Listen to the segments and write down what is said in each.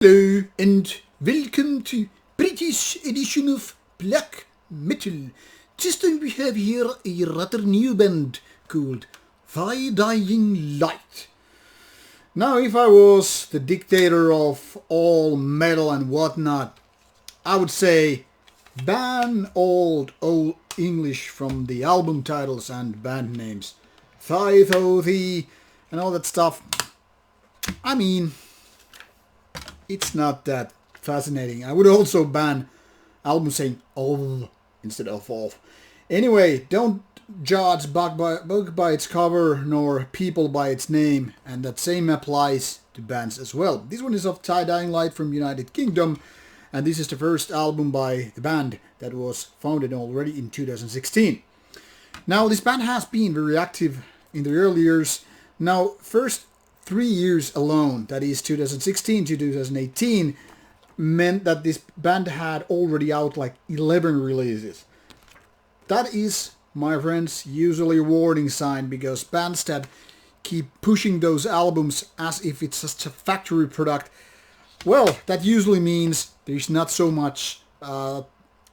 Hello and welcome to British edition of Black Metal. This time we have here a rather new band called Thy Dying Light. Now if I was the dictator of all metal and whatnot, I would say ban old English from the album titles and band names. Thy, thou, thee and all that stuff. I mean, it's not that fascinating. I would also ban albums saying "of" instead of. Anyway, don't judge book by its cover nor people by its name, and that same applies to bands as well. This one is of Thy Dying Light from United Kingdom, and this is the first album by the band that was founded already in 2016. Now, this band has been very active in the early years. Now, first 3 years alone, that is 2016 to 2018, meant that this band had already out like 11 releases. That is, my friends, usually a warning sign, because bands that keep pushing those albums as if it's just a factory product, well, that usually means there's not so much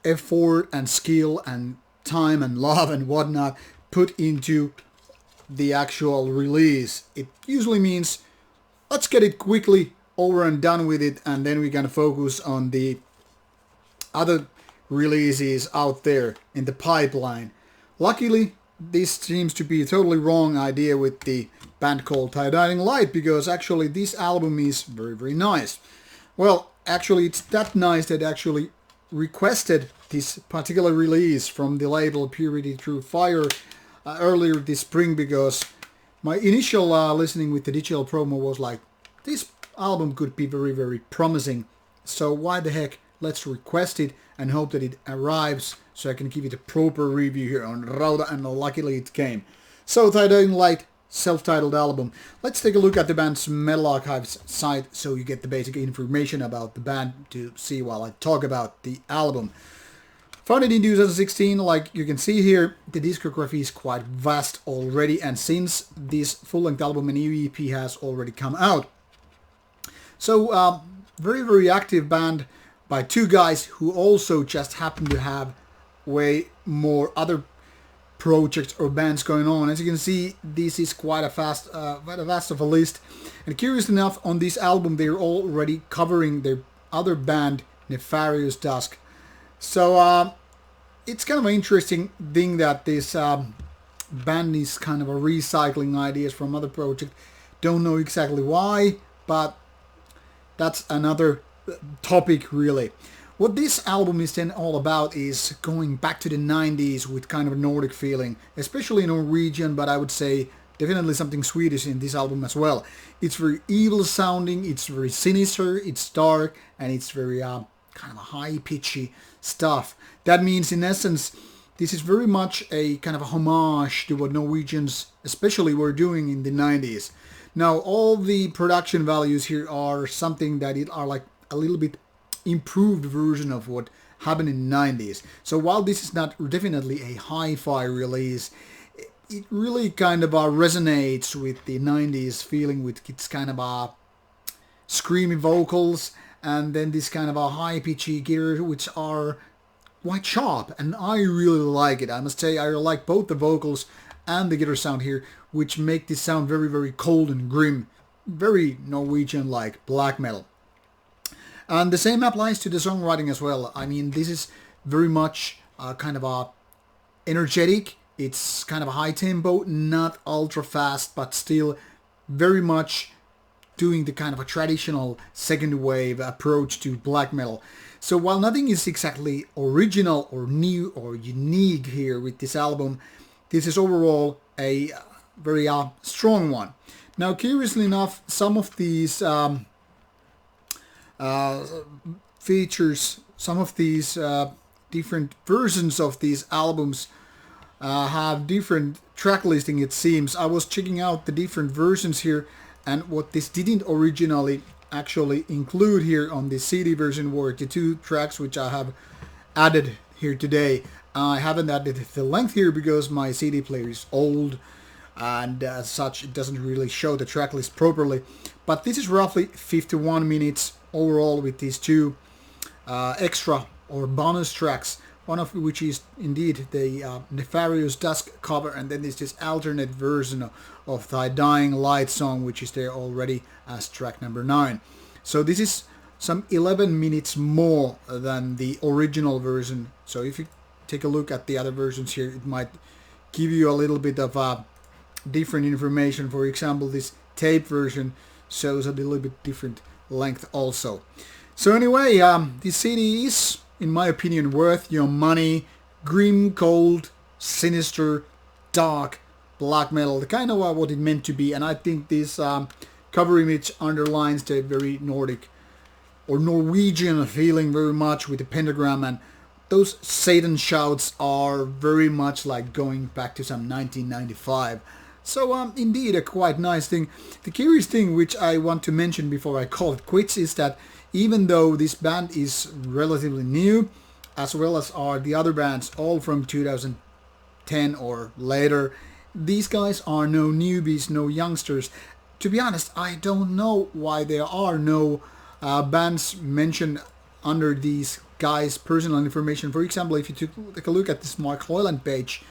effort and skill and time and love and whatnot put into the actual release. It usually means let's get it quickly over and done with it, and then we can focus on the other releases out there in the pipeline. Luckily, this seems to be a totally wrong idea with the band called Thy Dying Light, because actually this album is very, very nice. Well, actually it's that nice that I actually requested this particular release from the label Purity Through Fire earlier this spring, because my initial listening with the digital promo was like, this album could be very, very promising. So why the heck, let's request it and hope that it arrives so I can give it a proper review here on Rauta, and luckily it came. So Thy Dying Light, self-titled album. Let's take a look at the band's Metal Archives site so you get the basic information about the band to see while I talk about the album. Founded in 2016, like you can see here, the discography is quite vast already, and since this full-length album and new EP has already come out. So, very, very active band by two guys who also just happen to have way more other projects or bands going on. As you can see, this is quite a vast of a list. And curious enough, on this album, they're already covering their other band, Nefarious Dusk. So it's kind of an interesting thing that this band is kind of a recycling ideas from other projects. Don't know exactly why, but that's another topic really. What this album is then all about is going back to the 90s with kind of a Nordic feeling, especially Norwegian, but I would say definitely something Swedish in this album as well. It's very evil sounding, it's very sinister, it's dark, and it's very kind of a high-pitchy stuff. That means, in essence, this is very much a kind of a homage to what Norwegians especially were doing in the 90s. Now, all the production values here are something that are like a little bit improved version of what happened in the 90s. So while this is not definitely a hi-fi release, it really kind of resonates with the 90s feeling, with its kind of screamy vocals, and then this kind of a high-pitchy gear, which are quite sharp, and I really like it. I must say, I like both the vocals and the guitar sound here, which make this sound very, very cold and grim, very Norwegian-like black metal. And the same applies to the songwriting as well. I mean, this is very much kind of a energetic. It's kind of a high tempo, not ultra fast, but still very much doing the kind of a traditional second wave approach to black metal. So while nothing is exactly original or new or unique here with this album, this is overall a very strong one. Now, curiously enough, some of these features, some of these different versions of these albums have different track listing, it seems. I was checking out the different versions here, and what this didn't originally actually include here on the CD version were the two tracks which I have added here today. I haven't added the length here because my CD player is old, and as such it doesn't really show the track list properly. But this is roughly 51 minutes overall with these two extra or bonus tracks, one of which is indeed the Nefarious Dusk cover, and then there's this alternate version of the Dying Light song, which is there already as track number 9. So this is some 11 minutes more than the original version. So if you take a look at the other versions here, it might give you a little bit of different information. For example, this tape version shows a little bit different length also. So anyway, this CD is, in my opinion, worth your money. Grim, cold, sinister, dark, black metal, the kind of what it meant to be. And I think this cover image underlines the very Nordic or Norwegian feeling very much with the pentagram, and those Satan shouts are very much like going back to some 1995. So indeed a quite nice thing. The curious thing which I want to mention before I call it quits is that even though this band is relatively new, as well as are the other bands all from 2010 or later, these guys are no newbies, no youngsters. To be honest, I don't know why there are no bands mentioned under these guys' personal information. For example, if you take a look at this Mark Hoyland page,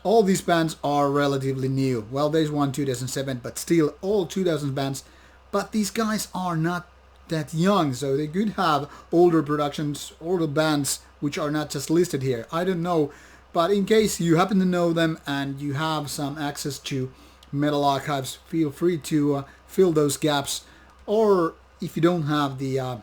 all these bands are relatively new. Well, there's one 2007, but still all 2000 bands. But these guys are not that young, so they could have older productions, older bands, which are not just listed here. I don't know, but in case you happen to know them and you have some access to Metal Archives, feel free to fill those gaps. Or if you don't have the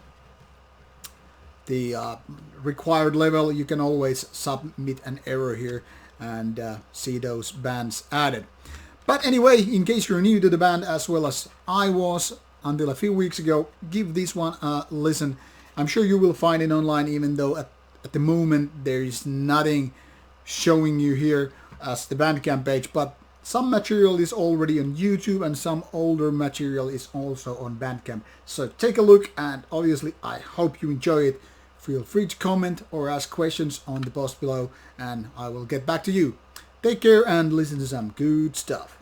required level, you can always submit an error here and see those bands added. But anyway, in case you're new to the band as well as I was until a few weeks ago, give this one a listen. I'm sure you will find it online, even though at the moment there is nothing showing you here as the Bandcamp page, but some material is already on YouTube and some older material is also on Bandcamp. So take a look, and obviously I hope you enjoy it. Feel free to comment or ask questions on the post below and I will get back to you. Take care and listen to some good stuff.